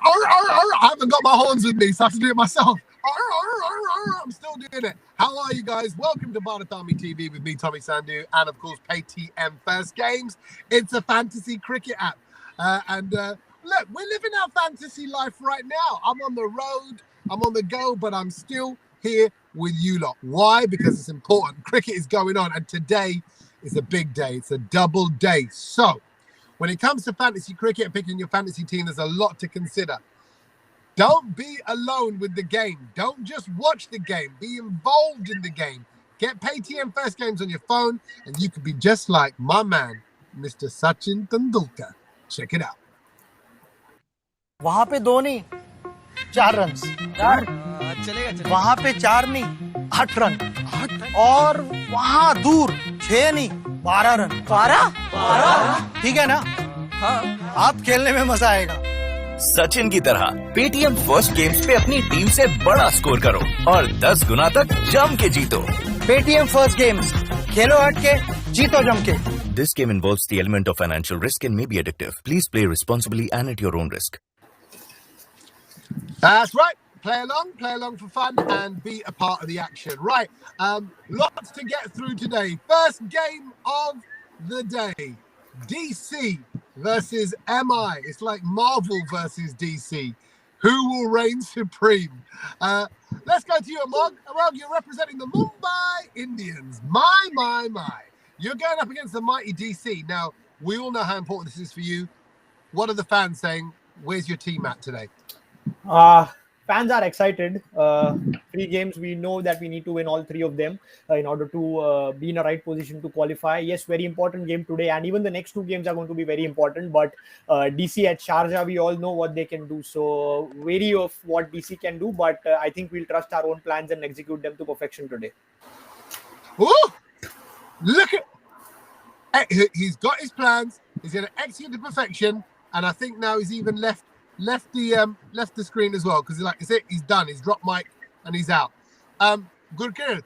I haven't got my horns with me, so I have to do it myself. I'm still doing it. How are you guys? Welcome to Bharat TV with me, Tommy Sandhu, and of course, Paytm First Games. It's a fantasy cricket app. Look, we're living our fantasy life right now. I'm on the road, I'm on the go, but I'm still here with you lot. Why? Because it's important. Cricket is going on, and today is a big day. It's a double day. So, when it comes to fantasy cricket and picking your fantasy team, there's a lot to consider. Don't be alone with the game. Don't just watch the game. Be involved in the game. Get Paytm First Games on your phone, and you could be just like my man, Mr. Sachin Tendulkar. Check it out. वहां पे 2 नहीं 4 run चलेगा वहां पे 4 नहीं 8 run और वहां दूर 6 नहीं 12 रन 12 ठीक है ना हाँ आप खेलने में मजा आएगा सचिन की तरह पेटीएम फर्स्ट गेम्स पे अपनी टीम से बड़ा स्कोर करो और 10 गुना तक जम के जीतो। पेटीएम फर्स्ट गेम्स खेलो हट के जीतो जम के। This game involves the element of financial risk and may be addictive. Please play responsibly and at your own risk. That's right. Play along for fun and be a part of the action. Right. Lots to get through today. First game of the day. DC versus MI. It's like Marvel versus DC. Who will reign supreme? Let's go to you, Amog. Amog, you're representing the Mumbai Indians. My. You're going up against the mighty DC. Now, we all know how important this is for you. What are the fans saying? Where's your team at today? Fans are excited. 3 games, we know that we need to win all 3 of them in order to be in a right position to qualify. Yes, very important game today, and even the next 2 games are going to be very important. But DC at Sharjah, we all know what they can do. So wary of what DC can do, but I think we'll trust our own plans and execute them to perfection today. Ooh! Look at he's got his plans. He's going to execute to perfection, and I think now he's even left the screen as well because like he's done. He's dropped mic and he's out. Gurkir,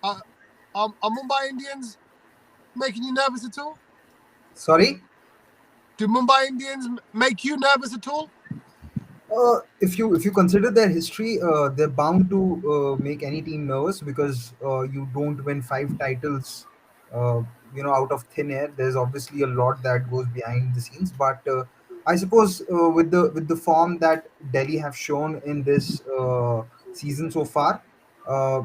are Mumbai Indians making you nervous at all? Sorry? Do Mumbai Indians make you nervous at all? If you consider their history, they're bound to make any team nervous because you don't win 5 titles, out of thin air. There's obviously a lot that goes behind the scenes, but I suppose with the form that Delhi have shown in this season so far, I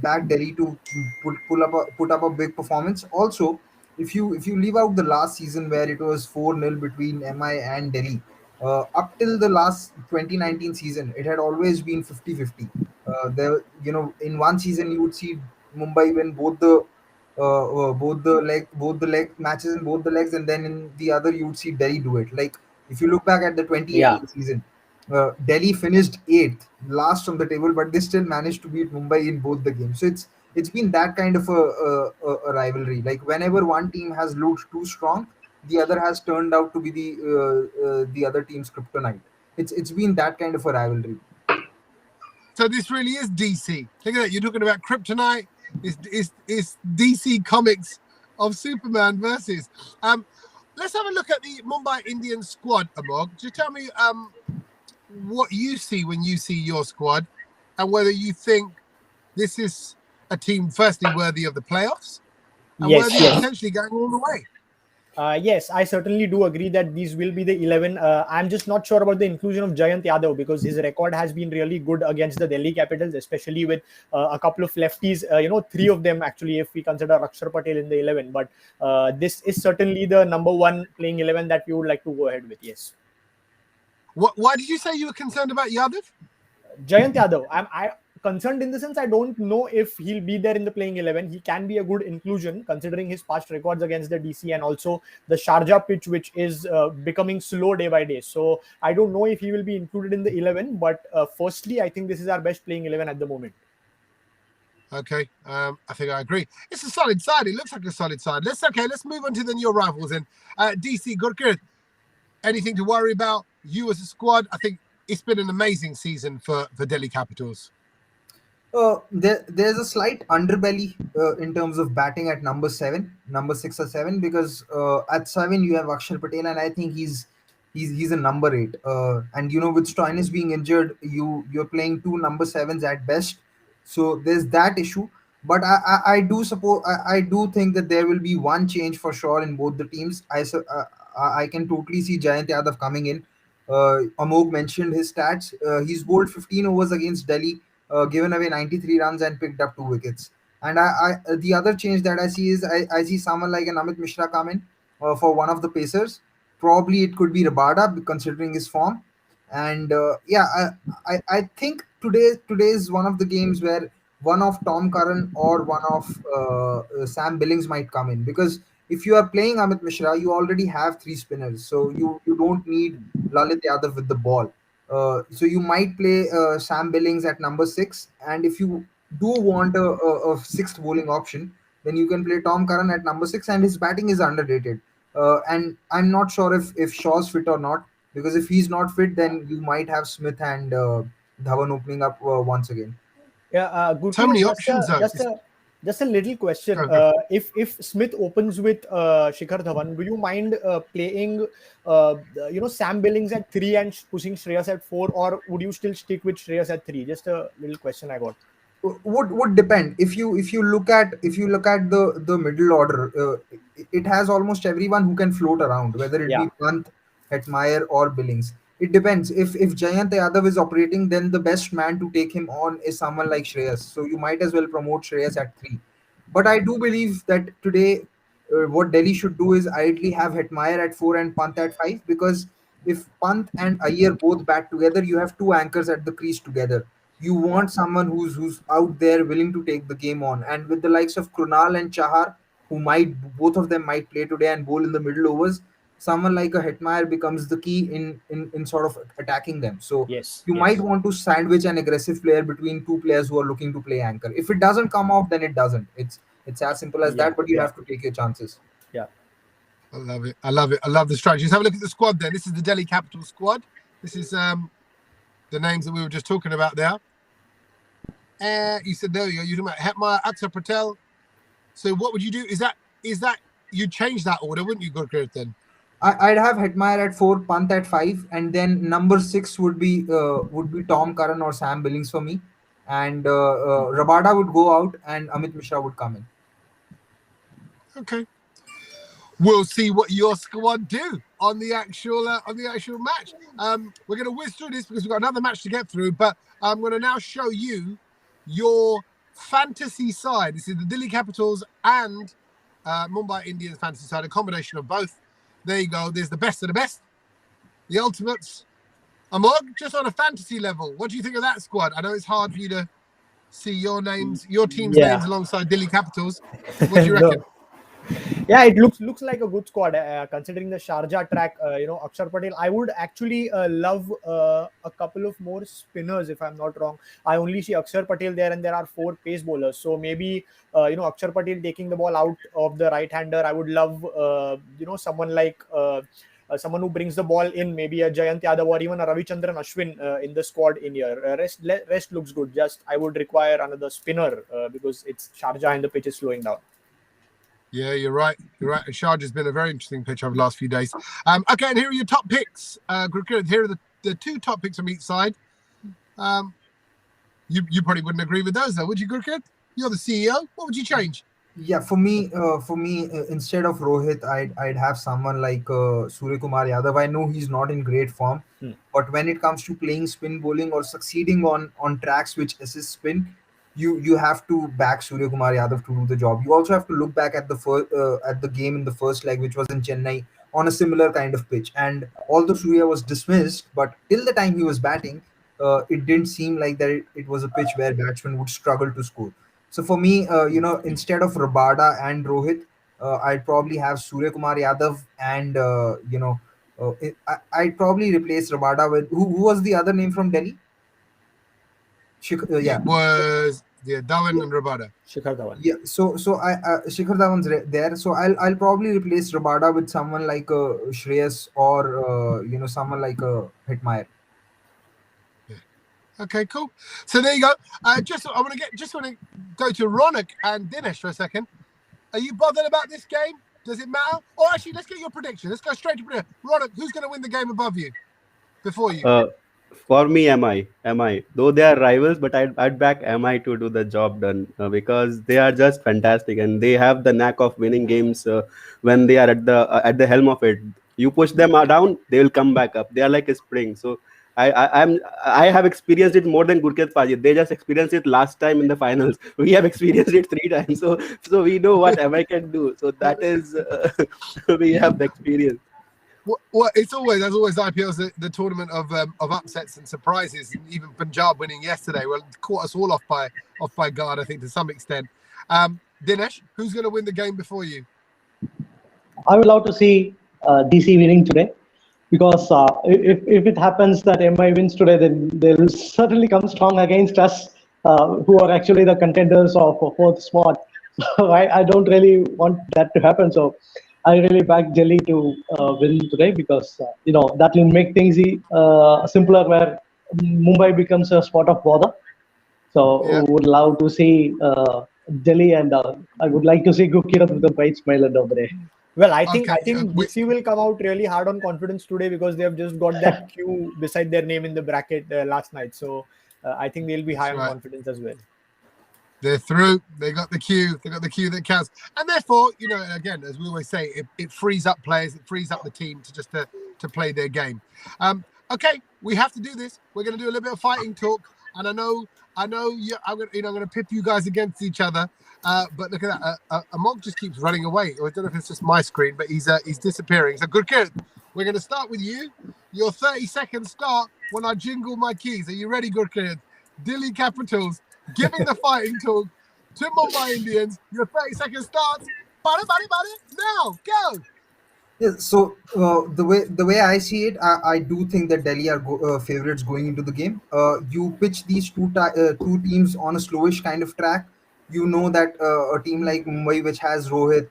back Delhi to put up a big performance. Also, if you leave out the last season where it was 4-0 between MI and Delhi, up till the last 2019 season, it had always been 50-50. In one season you would see Mumbai win both the leg matches in both the legs, and then in the other you would see Delhi do it. Like if you look back at the 2018 season, Delhi finished 8th, last from the table, but they still managed to beat Mumbai in both the games. So it's been that kind of a rivalry. Like whenever one team has looked too strong, the other has turned out to be the other team's kryptonite. It's been that kind of a rivalry. So this really is DC. Look at that. You're talking about kryptonite. It's DC Comics of Superman versus. Let's have a look at the Mumbai Indians squad, Amog. Just tell me what you see when you see your squad, and whether you think this is a team firstly worthy of the playoffs and worthy of potentially going all the way. Yes, I certainly do agree that these will be the 11. I'm just not sure about the inclusion of Jayant Yadav because his record has been really good against the Delhi Capitals, especially with a couple of lefties. 3 of them actually, if we consider Akshar Patel in the 11. But this is certainly the number 1 playing 11 that we would like to go ahead with. Yes. Why did you say you were concerned about Yadav? Jayant Yadav. I'm concerned in the sense I don't know if he'll be there in the playing 11. He can be a good inclusion considering his past records against the DC and also the Sharjah pitch, which is becoming slow day by day. So I don't know if he will be included in the 11. But firstly, I think this is our best playing 11 at the moment. Okay, I think I agree. It's a solid side. It looks like a solid side. Let's move on to then your rivals then. DC, Gurkir, anything to worry about? You as a squad, I think it's been an amazing season for Delhi Capitals. There's a slight underbelly in terms of batting at number 6 or 7 because at 7 you have Akshar Patel, and I think he's He's a number 8. And with Stoinis being injured, you're playing two number 7s at best. So there's that issue. But I do suppose I do think that there will be one change for sure in both the teams. I can totally see Jayant Yadav coming in. Amog mentioned his stats. He's bowled 15 overs against Delhi, given away 93 runs and picked up 2 wickets. And the other change that I see is I see someone like an Amit Mishra come in for one of the pacers. Probably it could be Rabada considering his form. And I think today is one of the games where one of Tom Curran or one of Sam Billings might come in, because if you are playing Amit Mishra, you already have three spinners, so you don't need Lalit Yadav with the ball. So you might play Sam Billings at number 6, and if you do want a sixth bowling option, then you can play Tom Curran at number 6, and his batting is underrated. And I'm not sure if Shaw's fit or not, because if he's not fit, then you might have Smith and Dhawan opening up once again. Yeah, good. So many options, though. Just a little question. If Smith opens with Shikhar Dhawan, do you mind playing Sam Billings at 3 and pushing Shreyas at 4, or would you still stick with Shreyas at 3? Just a little question I got. Would depend. If you look at the middle order, it has almost everyone who can float around, whether it be Pant, Hetmeyer, or Billings. It depends. If Jayant Yadav is operating, then the best man to take him on is someone like Shreyas. So you might as well promote Shreyas at 3. But I do believe that today, what Delhi should do is ideally have Hetmeyer at 4 and Pant at 5, because if Pant and Iyer both bat together, you have two anchors at the crease together. You want someone who's out there willing to take the game on. And with the likes of Krunal and Chahar, who both of them might play today and bowl in the middle overs, someone like a Hetmeyer becomes the key in sort of attacking them. So you might want to sandwich an aggressive player between two players who are looking to play anchor. If it doesn't come off, then it doesn't. It's as simple as that, but you have to take your chances. Yeah. I love it. I love the strategy. Let's have a look at the squad then. This is the Delhi Capital squad. This is the names that we were just talking about there. You said there you're talking about Hetmeyer, Akshar Patel. So what would you do? Is that you'd change that order, wouldn't you, Gurpreet, then? I'd have Hetmeyer at 4, Pant at 5, and then number 6 would be Tom Curran or Sam Billings for me, and Rabada would go out and Amit Mishra would come in. Okay, we'll see what your squad do on the actual match. We're going to whiz through this because we've got another match to get through, but I'm going to now show you your fantasy side. This is the Delhi Capitals and Mumbai Indians fantasy side, a combination of both. There you go. There's the best of the best, the ultimates. Amog, just on a fantasy level, what do you think of that squad? I know it's hard for you to see your team's names alongside Delhi Capitals. What do you reckon? Yeah, it looks like a good squad considering the Sharjah track. Akshar Patel. I would actually love a couple of more spinners, if I'm not wrong. I only see Akshar Patel there, and there are 4 pace bowlers. So maybe Akshar Patel taking the ball out of the right-hander. I would love someone like someone who brings the ball in, maybe a Jayant Yadav or even a Ravichandran Ashwin in the squad in here. Rest looks good. Just I would require another spinner because it's Sharjah and the pitch is slowing down. Yeah, you're right. And Sharjah's been a very interesting pitch over the last few days. Okay, and here are your top picks. Here are the 2 top picks from each side. You probably wouldn't agree with those, though, would you, Gurkrit? You're the CEO. What would you change? Yeah, for me, instead of Rohit, I'd have someone like Surya Kumar Yadav. I know he's not in great form, but when it comes to playing spin bowling or succeeding on tracks which assist spin, you have to back Surya Kumar Yadav to do the job. You also have to look back at the game in the first leg, which was in Chennai on a similar kind of pitch. And although Surya was dismissed, but till the time he was batting, it didn't seem like that it was a pitch where batsmen would struggle to score. So for me, instead of Rabada and Rohit, I'd probably have Surya Kumar Yadav, and I'd probably replace Rabada with who was the other name from Delhi? It was Dhawan and Rabada. Shikhar Dhawan. Yeah, so Shikhar Dhawan's there. So I'll probably replace Rabada with someone like Shreyas or someone like Hetmeyer. Okay, cool. So there you go. I want to go to Ronak and Dinesh for a second. Are you bothered about this game? Does it matter? Or actually, let's get your prediction. Let's go straight to prediction. Ronak, who's going to win the game above you? Before you? For me, MI. Though they are rivals, but I'd back MI to do the job done because they are just fantastic and they have the knack of winning games when they are at the helm of it. You push them down, they will come back up. They are like a spring. So I have experienced it more than Gurkeet Paji. They just experienced it last time in the finals. We have experienced it 3 times. So we know what MI can do. So that is we have the experience. Well, it's always, as always, IPL's the tournament of upsets and surprises. And even Punjab winning yesterday, well, caught us all off by guard, I think, to some extent. Dinesh, who's going to win the game before you? I would love to see DC winning today, because if it happens that MI wins today, then they'll certainly come strong against us, who are actually the contenders of fourth spot. So I don't really want that to happen. So I really back Delhi to win today, because that will make things simpler, where Mumbai becomes a spot of bother. So Yeah. would love to see Delhi, and I would like to see Gurkeet with a bright smile at the day. Well, I think Okay, DC will come out really hard on confidence today, because they have just got that Q beside their name in the bracket last night. So I think they'll be high That's on right. confidence as well. They're through. They got the cue. They got the cue that counts. And therefore, again, as we always say, it frees up players. It frees up the team to play their game. Okay, we have to do this. We're going to do a little bit of fighting talk. And I know. I'm going to pit you guys against each other. But look at that. Amog just keeps running away. I don't know if it's just my screen, but he's disappearing. So Gurkeet, we're going to start with you. Your 30-second start when I jingle my keys. Are you ready, Gurkeet? Delhi Capitals giving the fighting talk to Mumbai Indians. Your 30-second starts. Bada, now, go. Yeah, so the way I see it, I do think that Delhi are favorites going into the game. You pitch these two teams on a slowish kind of track. You know that a team like Mumbai, which has Rohit,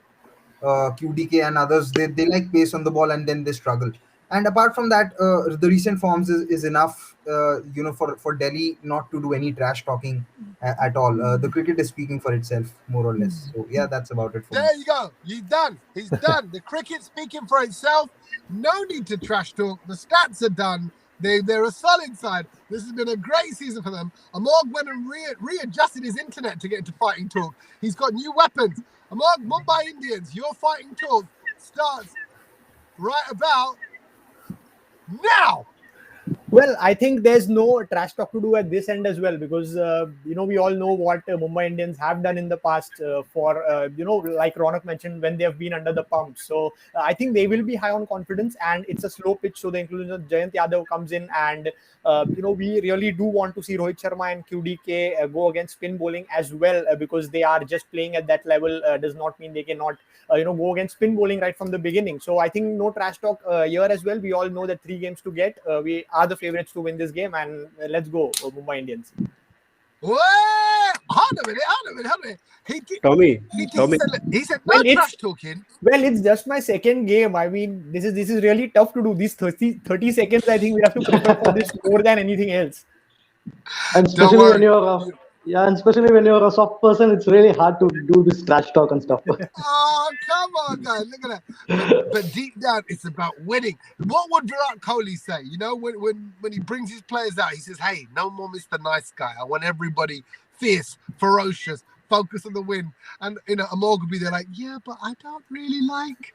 QDK, and others, they like pace on the ball, and then they struggle. And apart from that, the recent forms is enough, for Delhi not to do any trash talking at all. The cricket is speaking for itself, more or less. So yeah, that's about it for me. There you go. He's done. He's done. The cricket's speaking for itself. No need to trash talk. The stats are done. They're a solid side. This has been a great season for them. Amog went and readjusted his internet to get into fighting talk. He's got new weapons. Amog, Mumbai Indians, your fighting talk starts right about now. Well, I think there's no trash talk to do at this end as well, because we all know what Mumbai Indians have done in the past for like Ronak mentioned, when they have been under the pump. So I think they will be high on confidence, and it's a slow pitch, so the inclusion of Jayant Yadav comes in, and we really do want to see Rohit Sharma and QDK go against spin bowling as well, because they are just playing at that level does not mean they cannot go against spin bowling right from the beginning. So I think no trash talk here as well. We all know that 3 games to get. We are the favorites to win this game, and let's go Mumbai Indians. Wait, hold a minute. Tommy. He said no trash talking. Well, it's just my second game. I mean, this is really tough to do. These 30 seconds, I think we have to prepare for this more than anything else. And Don't worry. especially when you're a soft person, it's really hard to do this trash talk and stuff. Oh, come on, guys. Look at that. But deep down, it's about winning. What would Virat Kohli say? When he brings his players out, he says, hey, no more Mr. Nice Guy. I want everybody fierce, ferocious, focus on the win. And, Amog would be there like, yeah, but I don't really like it.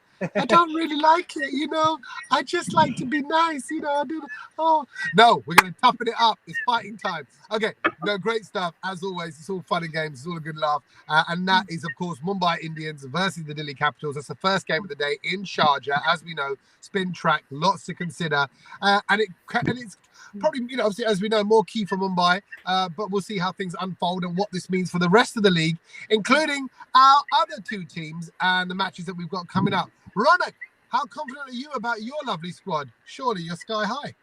I just like to be nice. No, we're going to toughen it up. It's fighting time. Okay, great stuff. As always, it's all fun and games. It's all a good laugh. And that is, of course, Mumbai Indians versus the Delhi Capitals. That's the first game of the day in Sharjah. As we know, spin track, lots to consider. And it's probably, obviously, as we know, more key for Mumbai. But we'll see how things unfold and what this means for the rest of the league, including our other 2 teams and the matches that we've got coming up. Ronak, how confident are you about your lovely squad? Surely you're sky high.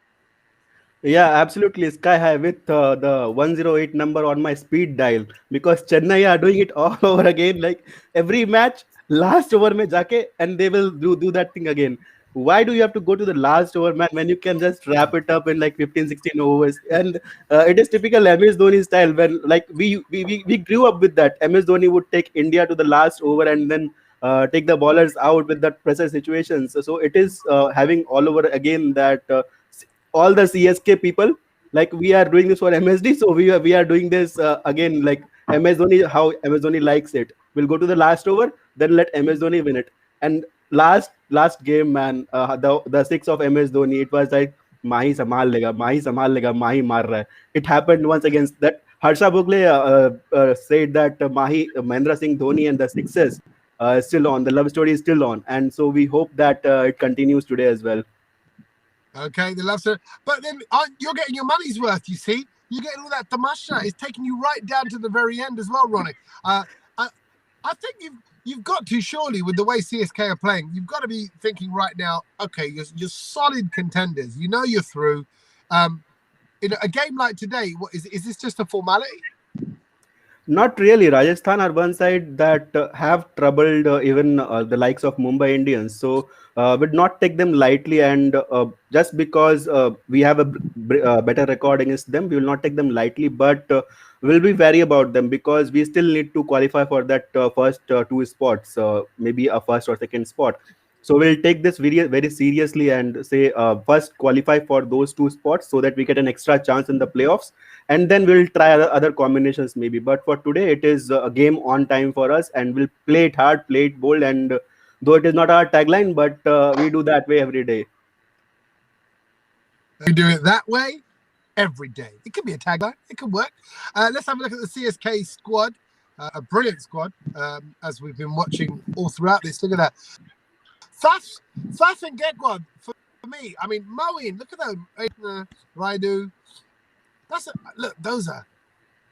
Yeah, absolutely sky high with the 108 number on my speed dial, because Chennai are doing it all over again. Like every match, last over mein jaake, and they will do that thing again. Why do you have to go to the last over, man, when you can just wrap it up in like 15, 16 overs? And it is typical MS Dhoni style, when like we grew up with that. MS Dhoni would take India to the last over and then take the bowlers out with that pressure situations. So it is having all over again that all the CSK people, like we are doing this for MSD, so we are doing this again, like MS Dhoni, how MS Dhoni likes it. We'll go to the last over, then let MS Dhoni win it. And last game, man, the six of MS Dhoni, it was like Mahi संभाल लेगा, Mahi संभाल लेगा, Mahi मार रहा है. It happened once against that. Harsha Bhogle said that Mahi Mahendra Singh Dhoni and the sixes is still on. The love story is still on, and so we hope that it continues today as well. Okay, the love story. But then you're getting your money's worth, you see. You're getting all that tamasha. It's taking you right down to the very end as well, Ronnie. I think you've got to, surely, with the way CSK are playing, you've got to be thinking right now, okay, you're solid contenders. You know you're through. In a game like today, what is this just a formality? Not really. Rajasthan are one side that have troubled even the likes of Mumbai Indians. So would not take them lightly. And just because we have a better record against them, we will not take them lightly. But we'll be wary about them because we still need to qualify for that first two spots, maybe a first or second spot. So we'll take this very, very seriously and say first qualify for those two spots so that we get an extra chance in the playoffs, and then we'll try other combinations maybe. But for today, it is a game on time for us, and we'll play it hard, play it bold, and though it is not our tagline, but we do that way every day. We do it that way every day. It could be a tagline. It could work. Let's have a look at the CSK squad. A brilliant squad, as we've been watching all throughout this. Look at that. Faf and Gegwad, for me, I mean, Moeen, look at them. Raidu.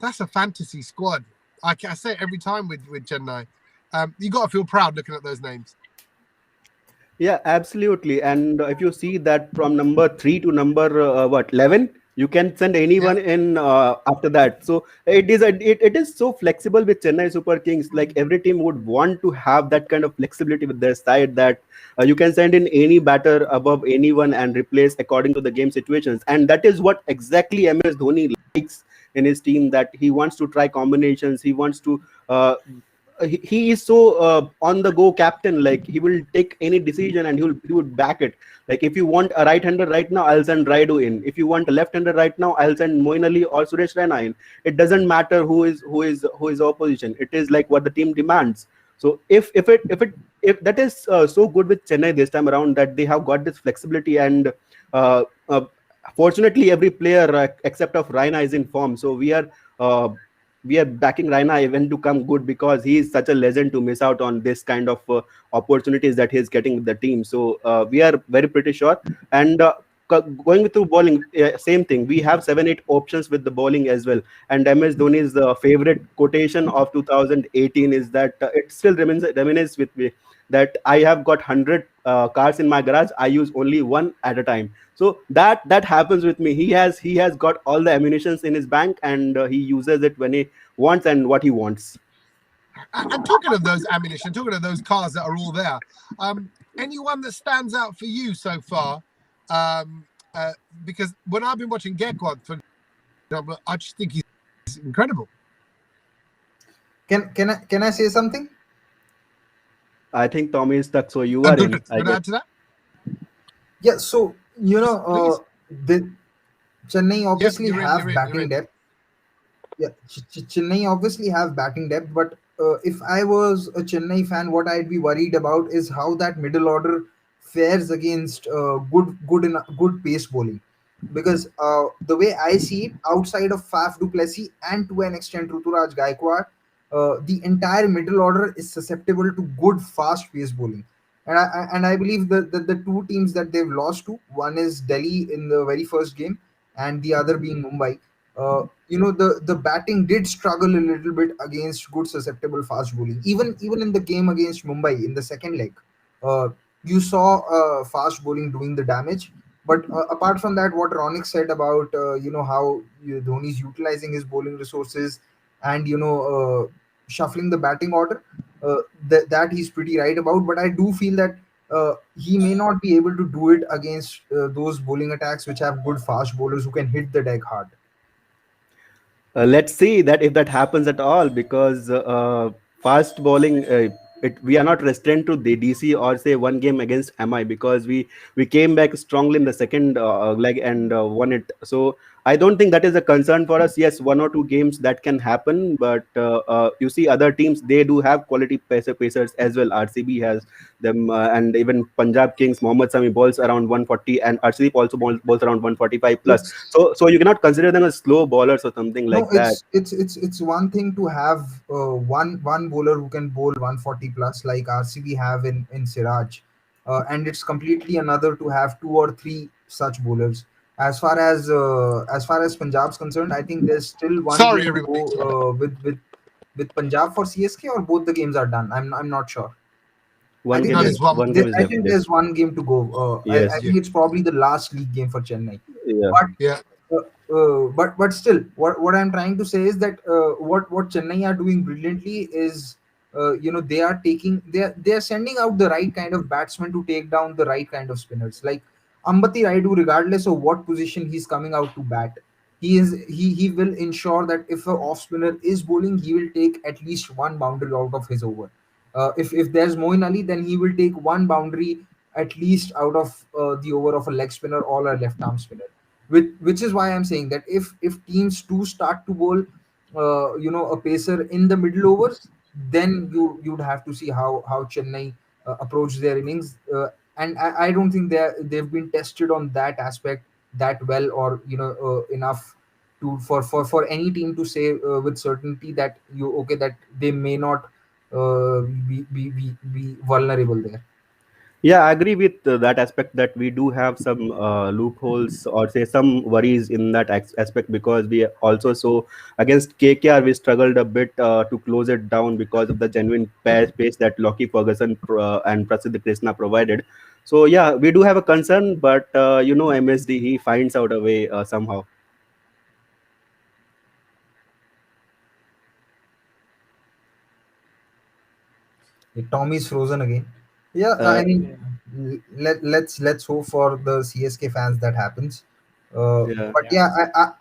That's a fantasy squad. I say it every time with Chennai. You got to feel proud looking at those names. Yeah, absolutely. And if you see that from number 3 to number 11, you can send anyone in after that. So it is so flexible with Chennai Super Kings. Like every team would want to have that kind of flexibility with their side, that you can send in any batter above anyone and replace according to the game situations. And that is what exactly MS Dhoni likes in his team, that he wants to try combinations. He wants to he is so on the go captain. Like he will take any decision and he would back it. Like if you want a right-hander right now, I'll send Raidu in. If you want a left-hander right now, I'll send Moeen Ali or Suresh Raina in. It doesn't matter who is opposition. It is like what the team demands. So if that is so good with Chennai this time around, that they have got this flexibility, and fortunately every player except of Raina is in form. So we are backing Raina even to come good, because he is such a legend to miss out on this kind of opportunities that he is getting with the team. So we are very pretty sure. And going through bowling, same thing. We have 7-8 options with the bowling as well. And MS Dhoni's favorite quotation of 2018 is that it still remains with me, that I have got 100 cars in my garage. I use only one at a time. So that happens with me. He has got all the ammunitions in his bank, and he uses it when he wants and what he wants. And talking of those ammunition, talking of those cars that are all there, anyone that stands out for you so far? Because when I've been watching Gekwad, for example, I just think he's incredible. Can I say something? I think Tommy is stuck, so you are in. Can I add to that? Yeah, so the Chennai obviously have batting depth. Yeah, Chennai obviously have batting depth, but if I was a Chennai fan, what I'd be worried about is how that middle order fares against good pace bowling. Because the way I see it, outside of Faf du Plessis and to an extent Ruturaj Gaikwad, the entire middle order is susceptible to good fast pace bowling. And I believe that the two teams that they've lost to, one is Delhi in the very first game, and the other being Mumbai. The batting did struggle a little bit against good susceptible fast bowling. Even in the game against Mumbai in the second leg, you saw fast bowling doing the damage. But apart from that, what Ronik said about how Dhoni's utilizing his bowling resources and shuffling the batting order, that he's pretty right about. But I do feel that he may not be able to do it against those bowling attacks which have good fast bowlers who can hit the deck hard. Let's see that if that happens at all, because fast bowling, we are not restrained to the DC or say one game against MI, because we came back strongly in the second leg and won it. So I don't think that is a concern for us. Yes, one or two games that can happen, but you see other teams, they do have quality pacers as well. RCB has them, and even Punjab Kings, Mohammad Sami bowls around 140, and Arshdeep also bowls around 145 plus. It's So you cannot consider them as slow bowlers or something No, like that. it's one thing to have one bowler who can bowl 140 plus like RCB have in Siraj, and it's completely another to have two or three such bowlers. As far as Punjab's concerned, I think there's still one Sorry, game to everybody. go with Punjab for CSK, or both the games are done. I'm not sure. I One think game No, is there's one. one game is I left. think Yes. there's one game to go. I Yes. think it's probably the last league game for Chennai. Yeah. But Yeah. but still, what I'm trying to say is that what Chennai are doing brilliantly is, they are sending out the right kind of batsmen to take down the right kind of spinners. Like Ambati Raidu, regardless of what position he's coming out to bat, he will ensure that if a off spinner is bowling, he will take at least one boundary out of his over. If there's Moin Ali, then he will take one boundary at least out of the over of a leg spinner or a left arm spinner. Which is why I'm saying that if teams do start to bowl, a pacer in the middle overs, then you'd have to see how Chennai approach their innings. And I don't think they've been tested on that aspect that well, or enough to for any team to say with certainty that that they may not be vulnerable there. Yeah, I agree with that aspect, that we do have some loopholes or say some worries in that aspect, because we also saw against KKR we struggled a bit to close it down because of the genuine pace that Lockie Ferguson and Prasidh Krishna provided. So yeah, we do have a concern, but MSD, he finds out a way somehow. Tommy's frozen again. Yeah, Uh, I mean, let's hope for the CSK fans that happens. yeah. But yeah,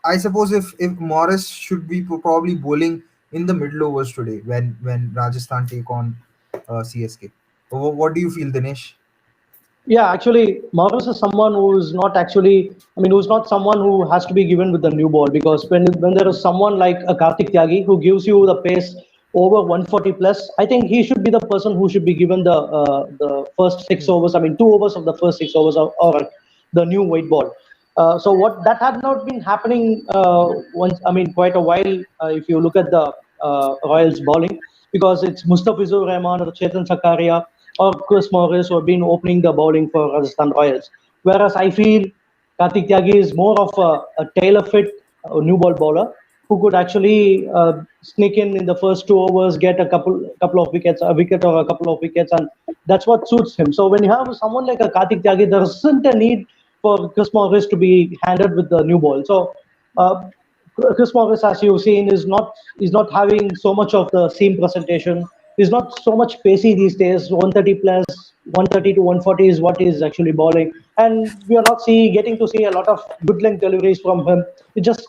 I suppose if Morris should be probably bowling in the middle overs today when Rajasthan take on CSK. What do you feel, Dinesh? Yeah, actually, Morris is someone who is not actually, I mean, who's not someone who has to be given with the new ball, because when there is someone like a Karthik Tyagi who gives you the pace over 140 plus, I think he should be the person who should be given the first 6 overs. I mean, 2 overs of the first 6 overs, or the new white ball. So what that had not been happening once. I mean, quite a while. If you look at the Royals bowling, because it's Mustafizur Rahman or Chetan Sakaria or Chris Morris who have been opening the bowling for Rajasthan Royals. Whereas I feel Karthik Tyagi is more of a tailor fit new ball bowler who could actually sneak in the first 2 overs, get a couple of wickets, a wicket or a couple of wickets, and that's what suits him. So when you have someone like a Karthik Tyagi, there isn't a need for Chris Morris to be handed with the new ball. So uh, Chris Morris, as you've seen, is not having so much of the seam presentation. He's not so much pacey these days. 130 plus, 130 to 140 is what he's actually bowling, and we are not getting to see a lot of good length deliveries from him. He just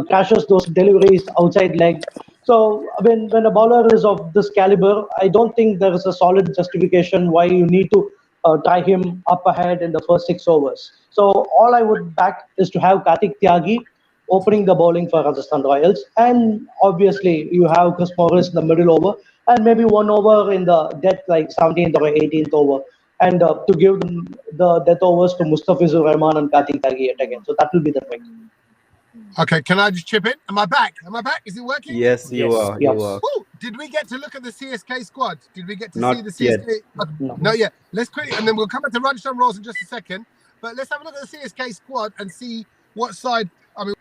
crashes those deliveries outside leg. So when a bowler is of this caliber, I don't think there is a solid justification why you need to tie him up ahead in the first 6 overs. So all I would back is to have Karthik Tyagi opening the bowling for Rajasthan Royals, and obviously you have Chris Morris in the middle over, and maybe 1 over in the death, like 17th or 18th over, and to give them the death overs to Mustafizur Rahman and Karthik Tyagi yet again. So that will be the pick. Okay, can I just chip in? Am I back? Am I back? Is it working? Yes, you Yes. are. Yes. You are. Woo! Did we get to look at the CSK squad? Did we get to Not see the yet. CSK? No. No, yeah. Let's quickly, and then we'll come back to Rajasthan Royals in just a second. But let's have a look at the CSK squad and see what side. I mean,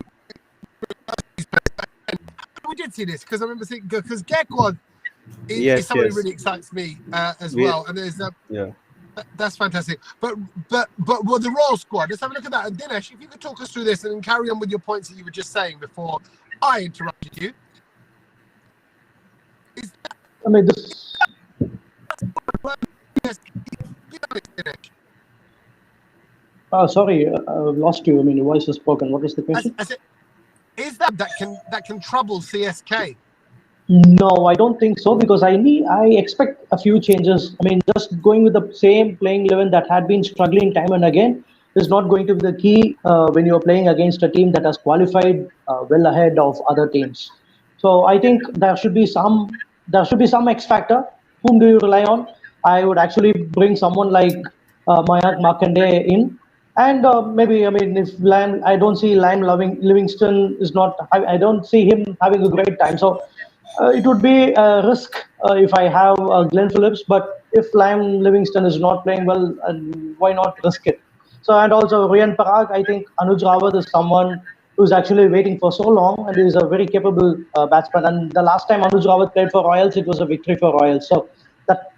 we did see this because I remember thinking, because Gaikwad is Yes, somebody yes. really excites me as We- well. And there's Yeah. that's fantastic. But well, the Royal squad. Let's have a look at that. And Dinesh, if you could talk us through this and carry on with your points that you were just saying before I interrupted you. Is that I mean, this. yes, be honest, Dinesh. Sorry, I've lost you. I mean, your voice is broken. What is the question? I said, is that can trouble CSK? No, I don't think so because I expect a few changes. I mean, just going with the same playing 11 that had been struggling time and again is not going to be the key when you're playing against a team that has qualified well ahead of other teams. So I think there should be some X factor. Whom do you rely on? I would actually bring someone like Mayank Markande in. And maybe, I mean, if Lime, I don't see Livingston is not, I don't see him having a great time. So it would be a risk if I have Glenn Phillips, but if Liam Livingston is not playing well, why not risk it? So, and also Rian Parag, I think Anuj Rawat is someone who's actually waiting for so long and is a very capable batsman. And the last time Anuj Rawat played for Royals, it was a victory for Royals. So that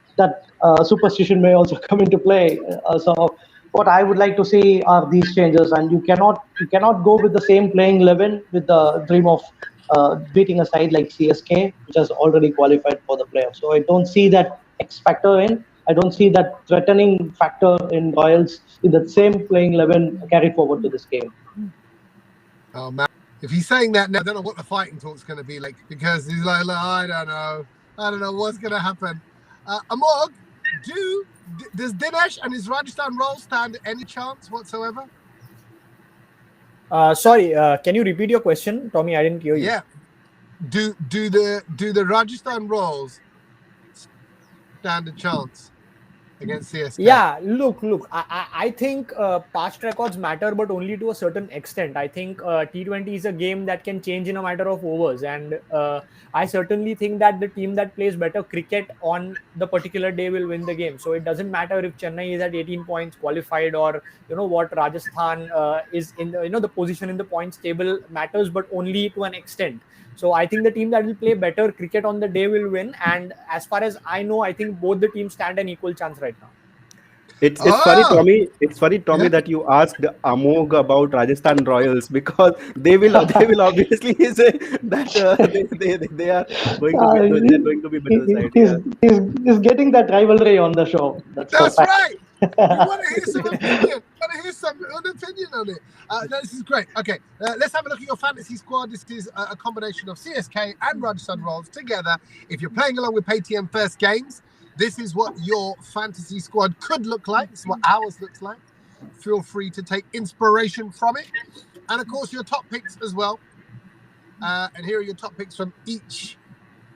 superstition may also come into play. So what I would like to see are these changes, and you cannot go with the same playing 11 with the dream of beating a side like CSK, which has already qualified for the playoffs. So I don't see that X factor in. I don't see that threatening factor in Royals in the same playing 11 carried forward to this game. Oh man, if he's saying that now, I don't know what the fighting talk's going to be like because he's like, I don't know what's going to happen. Amog, does Dinesh and his Rajasthan Royals stand any chance whatsoever? Sorry, can you repeat your question, Tommy? I didn't hear you. Yeah. Do the Rajasthan Royals stand a chance against CSK? Yeah, look. I think past records matter, but only to a certain extent. I think T20 is a game that can change in a matter of overs, and I certainly think that the team that plays better cricket on the particular day will win the game. So it doesn't matter if Chennai is at 18 points qualified, or what Rajasthan is in the position in the points table matters, but only to an extent. So I think the team that will play better cricket on the day will win. And as far as I know, I think both the teams stand an equal chance right now. It's funny, Tommy. It's funny, Tommy, that you asked Amog about Rajasthan Royals because they will obviously say that they are going to be better side. He's getting that rivalry on the show. That's right. You want to hear some opinion? Want to hear some opinion on it? This is great. Okay, let's have a look at your fantasy squad. This is a combination of CSK and Rajasthan Royals together. If you're playing along with Paytm First Games, this is what your fantasy squad could look like. This is what ours looks like. Feel free to take inspiration from it. And of course, your top picks as well. And here are your top picks from each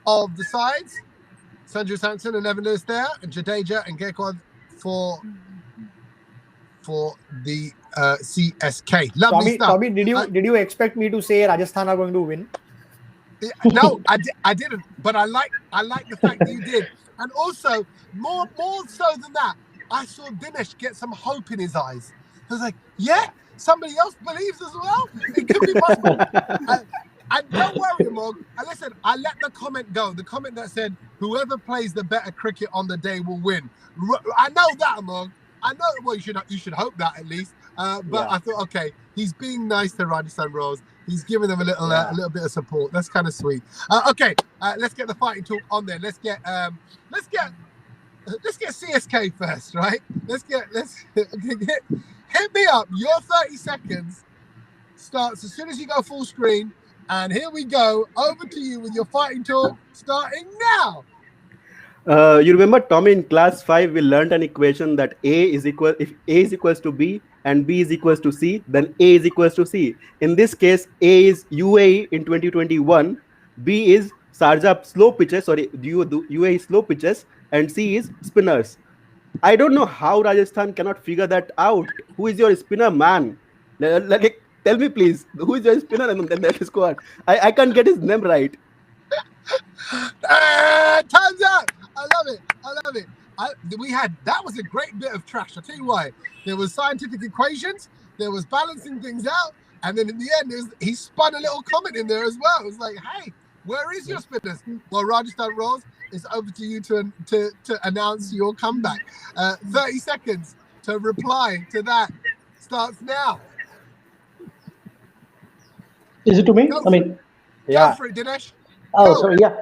of the sides. Sanju Samson and Evan Lewis there, and Jadeja and Gaikwad for the CSK. Lovely stuff. Tommy, did you expect me to say Rajasthan are going to win? No, I didn't. But I like the fact that you did. And also, more so than that, I saw Dinesh get some hope in his eyes. I was like, yeah, somebody else believes as well. It could be possible. And don't worry, Amog. And listen, I let the comment go. The comment that said, whoever plays the better cricket on the day will win. I know that, Amog. I know. Well, you should hope that at least. But I thought, okay, he's being nice to Rajasthan Royals. He's giving them a little bit of support. That's kind of sweet. Okay, let's get the fighting talk on there. Let's get CSK first, right? Hit me up. Your 30 seconds starts as soon as you go full screen. And here we go. Over to you with your fighting talk starting now. You remember, Tommy, in class 5, we learned an equation that if A is equals to B and B is equals to C, then A is equals to C. In this case, A is UAE in 2021, B is Sharjah slow pitches, UAE slow pitches, and C is spinners. I don't know how Rajasthan cannot figure that out. Who is your spinner, man? Tell me, please, who is your spinner in that squad? I can't get his name right. Time's up. I love it. That was a great bit of trash. I'll tell you why. There was scientific equations, there was balancing things out, and then in the end, he spun a little comment in there as well. It was like, hey, where is your spinners? Well, Rajasthan Royals, it's over to you to announce your comeback. 30 seconds to reply to that starts now. Is it to me? Go for it, Dinesh. Oh, sorry. Yeah.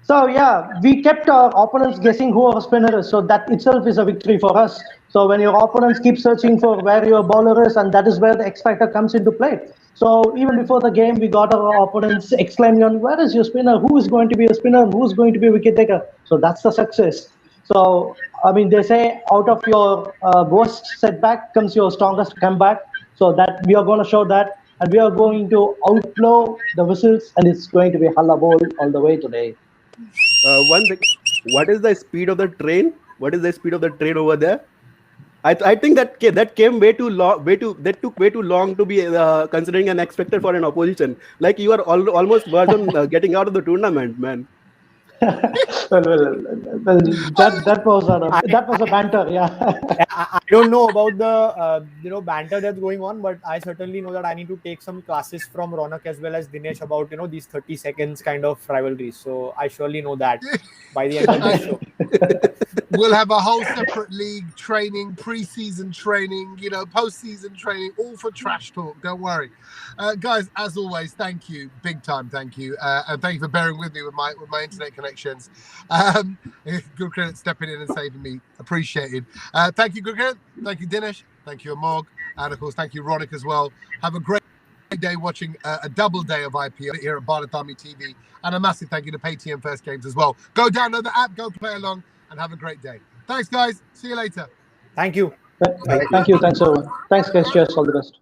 So yeah, we kept our opponents guessing who our spinner is. So that itself is a victory for us. So when your opponents keep searching for where your bowler is, and that is where the X factor comes into play. So even before the game, we got our opponents exclaiming on where is your spinner? Who is going to be a spinner? Who is going to be a wicket taker? So that's the success. So I mean, they say out of your worst setback comes your strongest comeback. So that we are going to show that, and we are going to outblow the whistles, and it's going to be hulla all the way today. One thing, what is the speed of the train? What is the speed of the train over there? I think that came way too long, that took way too long to be considering and expected for an opposition. Like you are almost worse on getting out of the tournament, man. well, that was a banter, yeah. I don't know about the banter that's going on, but I certainly know that I need to take some classes from Ronak as well as Dinesh about these 30 seconds kind of rivalries. So I surely know that by the end of the show. We'll have a whole separate league training, pre-season training, post-season training, all for trash talk. Don't worry, guys. As always, thank you, big time, thank you, and thank you for bearing with me with my internet connections. Good credit stepping in and saving me. Appreciated. Thank you, good credit. Thank you, Dinesh. Thank you, Amog, and of course, thank you, Ronak, as well. Have a great day watching a double day of IPL here at Bharat TV, and a massive thank you to Paytm First Games as well. Go download the app, go play along, and have a great day. Thanks, guys. See you later. Thank you. Thank you. Thanks, everyone. Thanks, guys. Cheers. All the best.